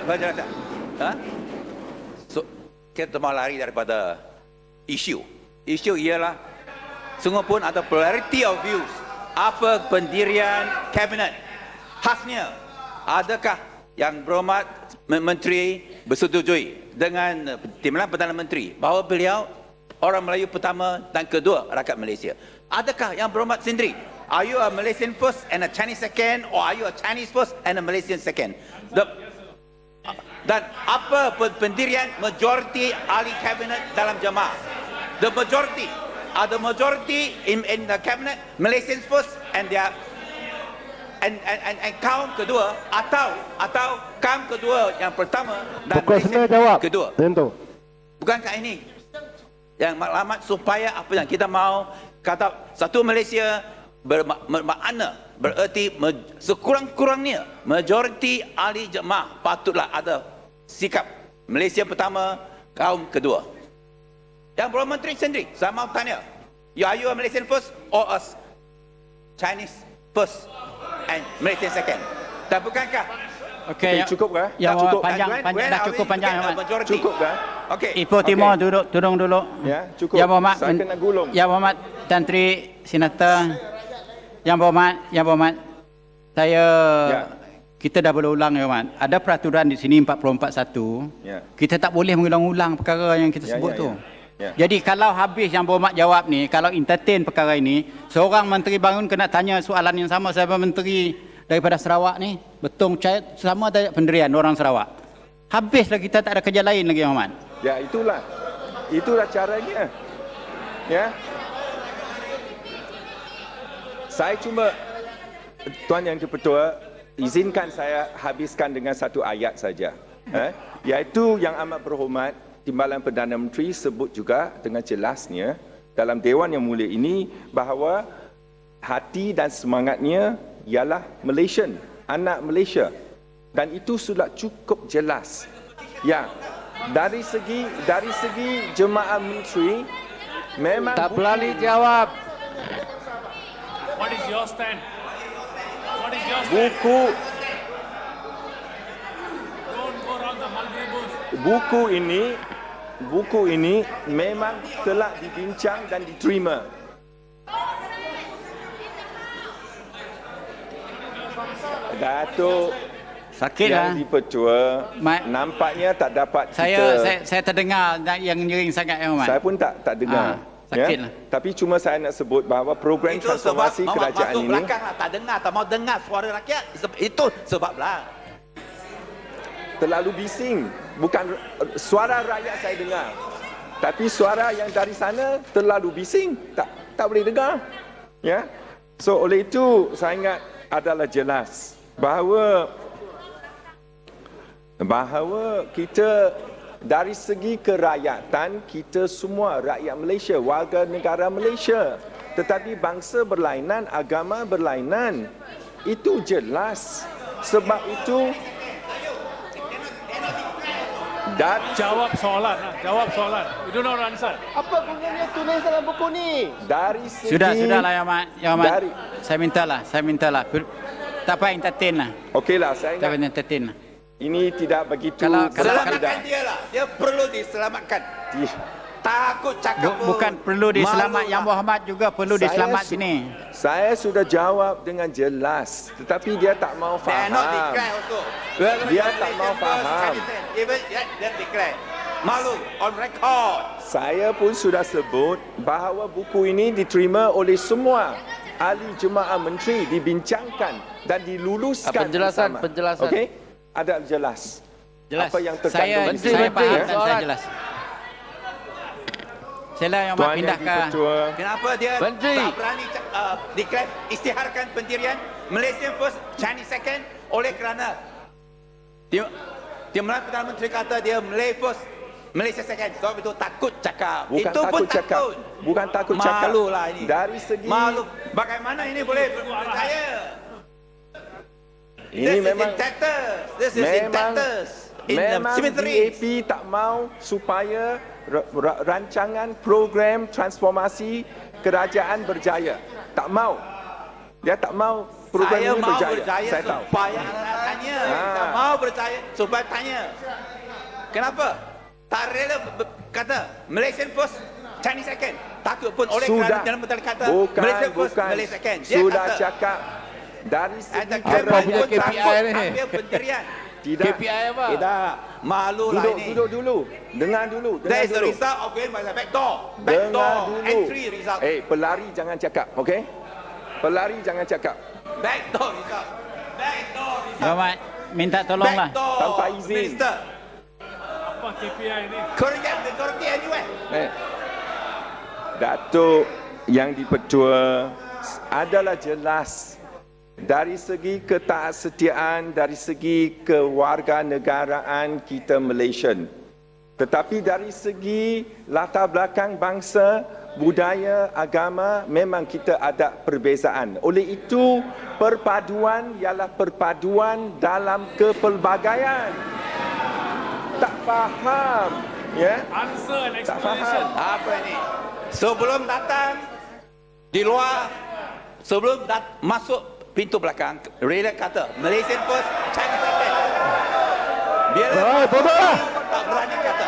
Penjelasan. Ha? So, kita mau lari daripada isu. Isu ialah sungguh pun ada plurality of views. Apa pendirian kabinet? Khasnya, adakah yang berhormat menteri bersetujui dengan Timbalan Perdana Menteri bahawa beliau orang Melayu pertama dan kedua rakyat Malaysia? Adakah yang berhormat sendiri? Are you a Malaysian first and a Chinese second, or are you a Chinese first and a Malaysian second? Dan apa pendirian majoriti ahli kabinet dalam jemaah? The majority, are the majority in the cabinet Malaysians first and their and kaum kedua, atau kaum kedua yang pertama dan Malaysian kedua? Tentu. Bukankah ini yang maklumat supaya apa yang kita mau kata satu Malaysia bermakna bererti sekurang-kurangnya majoriti ahli jemaah patutlah ada sikap Malaysia pertama, kaum kedua. Yang berhormat menteri sendiri, saya mau tanya, are you a Malaysian first or a Chinese first and Malaysian second? Dan bukankah Okey, cukup ke? Yang cukup. panjang dah cukup panjang Cukup ke? Okey. Ipoh Timur turun dulu. Ya, cukup. Yang berhormat Saya kena gulung. Yang berhormat Tan Sri Senator. Yang berhormat saya kita dah berulang ya Mat. Ada peraturan di sini 441. Ya. Kita tak boleh mengulang-ulang perkara yang kita sebut tu. Jadi kalau habis yang berhormat jawab ni, kalau entertain perkara ini, seorang menteri bangun kena tanya soalan yang sama. Saya menteri daripada Sarawak ni, betul sama ada pendirian orang Sarawak. Habislah, kita tak ada kerja lain lagi Muhammad. Ya, itulah caranya. Ya. Saya cuma, Tuan Yang Ketua, izinkan saya habiskan dengan satu ayat saja. Iaitu Yang Amat Berhormat Timbalan Perdana Menteri sebut juga dengan jelasnya dalam Dewan Yang Mulia ini bahawa hati dan semangatnya ialah Malaysian, anak Malaysia. Dan itu sudah cukup jelas. Ya, dari segi jemaah menteri memang Tak berani jawab. What is your stand? What is your stand? Don't go around the mulberry bush. Buku ini memang telah dibincang dan diterima. Datuk Sakitlah. Yang Dipertua nampaknya tak dapat Saya terdengar yang nyering sangat ya Muhammad. Saya pun tak dengar. Sakitlah. Tapi cuma saya nak sebut bahawa program itu transformasi sebab kerajaan masuk ini belakang lah, tak dengar, tak mau dengar suara rakyat. Itu sebablah. terlalu bising. Bukan suara rakyat saya dengar, tapi suara yang dari sana terlalu bising, tak boleh dengar. Ya. So oleh itu saya ingat adalah jelas bahawa kita dari segi kerakyatan, kita semua rakyat Malaysia, warga negara Malaysia, tetapi bangsa berlainan, agama berlainan. Itu jelas. Sebab itu Jawab soalan. You do not answer. Apa gunanya tulis dalam buku ni? dari segi Sudahlah ya Mat. Dari- Saya mintalah. Tak payah entertain lah. okeylah, saya Tak ingat payah entertain lah. ini tidak begitu Kalau- Selamatkan dia lah. Dia perlu diselamatkan. Takut cakap pun. Bukan perlu diselamat, Malu Yang lah. Berhormat juga perlu Saya diselamat su- sini. Saya sudah jawab dengan jelas, tetapi dia tak mau They are not faham. declare also. Dia tak mau faham. Even dia declare. Malu on record. Saya pun sudah sebut bahawa buku ini diterima oleh semua ahli jemaah menteri, dibincangkan dan diluluskan bersama. Penjelasan. Okey? Ada jelas. Jelas. Apa yang terkandung di Saya sini. faham Ya? dan saya jelas. Sila yang Tuan pindah Yang ke Dipertua, Kenapa dia Menteri. tak berani declare isytiharkan pendirian Malaysia first, Chinese second oleh kerana Timbalan Perdana Menteri kata dia Malay first, Malaysia second. Sebab itu takut cakap. Bukan itu pun takut cakap. takut. Bukan takut cakap. Malu lah ini. Dari segi Malu. Bagaimana ini boleh percaya? ini This memang is in tatters. This is in tatters. In the memang cemeteries. DAP tak mau supaya rancangan program transformasi kerajaan berjaya. Tak mau. Dia tak mau program saya ini mau berjaya. berjaya Saya tahu. supaya nak tanya. Ah. Saya mau berjaya supaya tanya. Kenapa? Tak rela kata Malaysian first, Chinese second. Takut pun oleh kerana dalam betul kata Malaysia first, Malaysia second. Dia Sudah kata, cakap dari segi ada Apa punya pun KPI takut ni? ambil pendirian. tidak. KPI apa? Tidak. Malu lah Duduk, ini. duduk dulu. Dengar dulu. That Dengar is the dulu. result of going by the back door. Back Dengar door dulu. entry result. Pelari jangan cakap, okey? Pelari jangan cakap. Back door result. Back door result. Rahmat, minta tolonglah. Back door. Tanpa izin. Minister. Apa KPI ni? Korang anyway. Datuk yang dipertua adalah jelas dari segi ketaksetiaan, dari segi kewarganegaraan kita Malaysian. Tetapi dari segi latar belakang bangsa, budaya, agama, memang kita ada perbezaan. Oleh itu, perpaduan ialah perpaduan dalam kepelbagaian. Tak faham, ya? Answer and Tak explanation. faham. Apa ini? Sebelum datang di luar, sebelum masuk pintu belakang, Rela kata Malaysian first, Chinese second. Bila tak berani kata.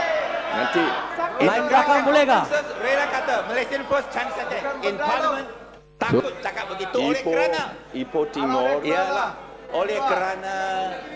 Nanti Line belakang boleh kah? Rela kata Malaysian first, Chinese second. In Parliament takut cakap begitu oleh kerana Ipoh Timor ialah oleh kerana